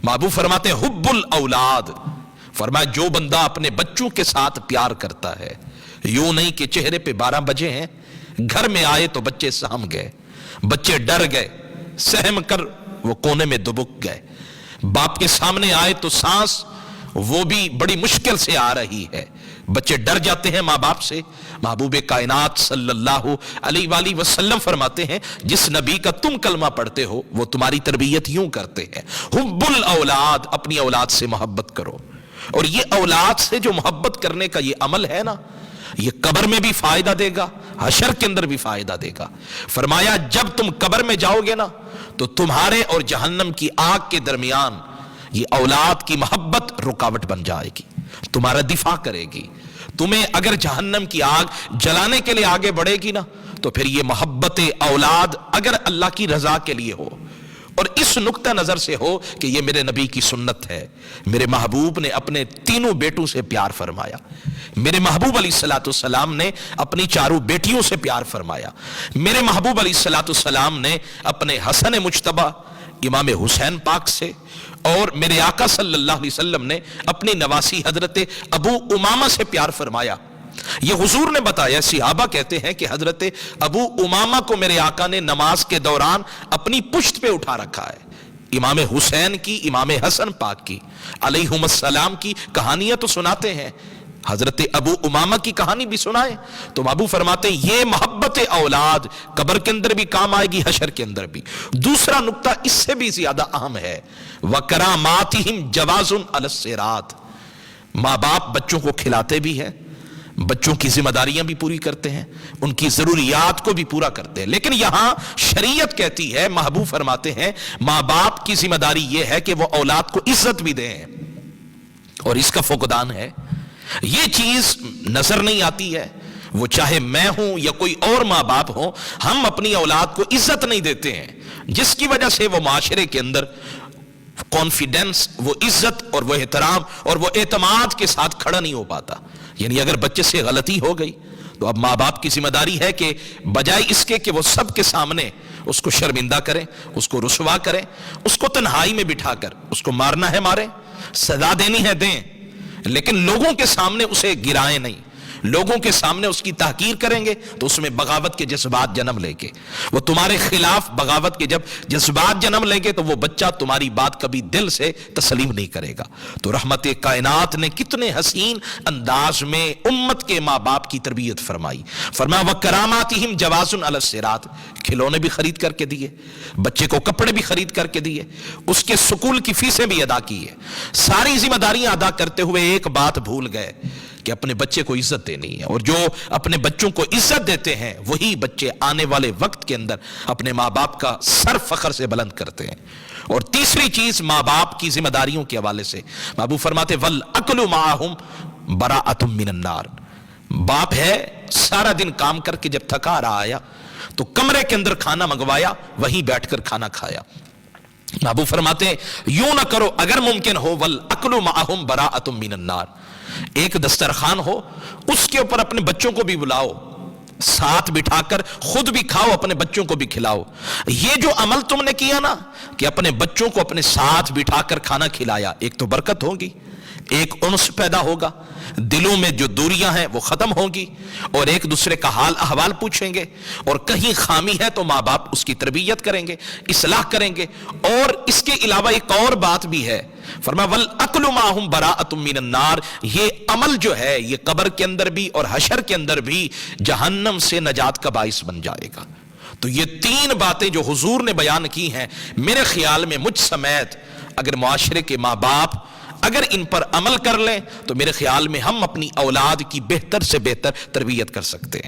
महबूब फरमाते हुब्बुल औलाद, फरमाया जो बंदा अपने बच्चों के साथ प्यार करता है, यूं नहीं कि चेहरे पे 12 बजे हैं, घर में आए तो बच्चे सहम गए, बच्चे डर गए, सहम कर वो कोने में दुबक गए, बाप के सामने आए तो सांस वो भी बड़ी मुश्किल से आ रही है, बच्चे डर जाते हैं माँ बाप से। महबूब कायनात सल्लल्लाहु अलैहि वसल्लम फरमाते हैं जिस नबी का तुम कलमा पढ़ते हो वो तुम्हारी तरबियत यूं करते हैं, हुब्बुल औलाद, अपनी औलाद से मोहब्बत करो। और ये औलाद से जो मोहब्बत करने का ये अमल है ना, ये कब्र में भी फायदा देगा, हशर के अंदर भी फायदा देगा। फरमाया जब तुम कब्र में जाओगे ना तो तुम्हारे और जहन्नम की आग के दरमियान ये औलाद की मोहब्बत रुकावट बन जाएगी, तुम्हारा दिफा करेगी। तुम्हें अगर जहन्नम की आग जलाने के लिए आगे बढ़ेगी ना तो फिर ये मोहब्बत औलाद अगर अल्लाह की रजा के लिए हो और इस नुक्ता नजर से हो कि ये मेरे नबी की सुन्नत है, मेरे महबूब ने अपने तीनों बेटों से प्यार फरमाया, मेरे महबूब अलैहिस्सलाम ने अपनी चारों बेटियों से प्यार फरमाया, मेरे महबूब अलैहिस्सलाम ने अपने हसन मुज्तबा इमाम हुसैन पाक से, और मेरे आका सल्लल्लाहु अलैहि वसल्लम ने अपनी नवासी हजरत अबू उमामा से प्यार फरमाया। ये हुजूर ने बताया, सिहाबा कहते हैं कि हजरत अबू उमामा को मेरे आका ने नमाज के दौरान अपनी पुश्त पे उठा रखा है। इमाम हुसैन की, इमाम हसन पाक की अलैहिमुस्सलाम की कहानियां तो सुनाते हैं, हजरत अबू उमामा की कहानी भी सुनाए तो महबूब फरमाते हैं ये मोहब्बत औलाद कब्र के अंदर भी काम आएगी, हशर के अंदर भी। दूसरा नुक्ता इससे भी ज्यादा अहम है, वकरामातिहिम जवाजुन अलस्सिरात, माँ बाप बच्चों को खिलाते भी हैं, बच्चों की जिम्मेदारियां भी पूरी करते हैं, उनकी जरूरियात को भी पूरा करते हैं, लेकिन यहां शरीयत कहती है, महबूब फरमाते हैं माँ बाप की जिम्मेदारी यह है कि वो औलाद को इज्जत भी दें। और इसका फुकदान है, ये चीज नजर नहीं आती है, वो चाहे मैं हूं या कोई और माँ बाप हो, हम अपनी औलाद को इज्जत नहीं देते हैं, जिसकी वजह से वो माशरे के अंदर कॉन्फिडेंस, वो इज्जत और वो एहतराम और वो एतमाद के साथ खड़ा नहीं हो पाता। यानी अगर बच्चे से गलती हो गई तो अब माँ बाप की जिम्मेदारी है कि बजाय इसके कि वो सबके सामने उसको शर्मिंदा करें, उसको रुसवा करें, उसको तन्हाई में बिठाकर उसको मारना है मारें, सजा देनी है दें, लेकिन लोगों के सामने उसे गिराएं नहीं। लोगों के सामने उसकी तहकीर करेंगे तो उसमें बगावत के जज्बात जन्म लेंगे, वो तुम्हारे खिलाफ बगावत के जब जज्बात जन्म लेंगे तो वो बच्चा तुम्हारी बात कभी दिल से तस्लीम नहीं करेगा। तो रहमत कायनात ने कितने हसीन अंदाज में उम्मत के माँ बाप की तरबियत फरमाई। फरमाया वकरामातिहिम जवाजुन अलस्सिरात, खिलौने भी खरीद करके दिए, बच्चे को कपड़े भी खरीद करके दिए, उसके स्कूल की फीसें भी अदा की है, सारी जिम्मेदारियां अदा करते हुए एक बात भूल गए कि अपने बच्चे को इज्जत देनी है। और जो अपने बच्चों को इज्जत देते हैं वही बच्चे आने वाले वक्त के अंदर अपने माँ बाप का सर फख्र से बुलंद करते हैं। और तीसरी चीज माँ बाप की जिम्मेदारियों के हवाले से महबूब फरमाते वल अक्लु माहुम बराअतुम मिनन नार, बाप है सारा दिन काम करके जब थका रहा आया तो कमरे के अंदर खाना मंगवाया, वहीं बैठकर खाना खाया। महबूब फरमाते यूं ना करो, अगर मुमकिन हो वल अक्लु माहुम बराअतुम मिनन नार, एक दस्तरखान हो उसके ऊपर अपने बच्चों को भी बुलाओ, साथ बिठाकर खुद भी खाओ, अपने बच्चों को भी खिलाओ। ये जो अमल तुमने किया ना कि अपने बच्चों को अपने साथ बिठाकर खाना खिलाया, एक तो बरकत होगी, एक उन्स पैदा होगा, दिलों में जो दूरियां हैं वो खत्म होंगी, और एक दूसरे का हाल अहवाल पूछेंगे, और कहीं खामी है तो माँ बाप उसकी तरबियत करेंगे, इस्लाह करेंगे। और इसके अलावा एक और बात भी है, फरमाया वल अक्लु माहुम बराअतुम मिनन नार, ये अमल जो है ये कब्र के अंदर भी और हशर के अंदर भी जहन्नम से नजात का बाइस बन जाएगा। तो ये तीन बातें जो हुजूर ने बयान की हैं, मेरे ख्याल में मुझ समेत अगर मुआशरे के माँ बाप अगर इन पर अमल कर लें तो मेरे ख्याल में हम अपनी औलाद की बेहतर से बेहतर तरबियत कर सकते हैं।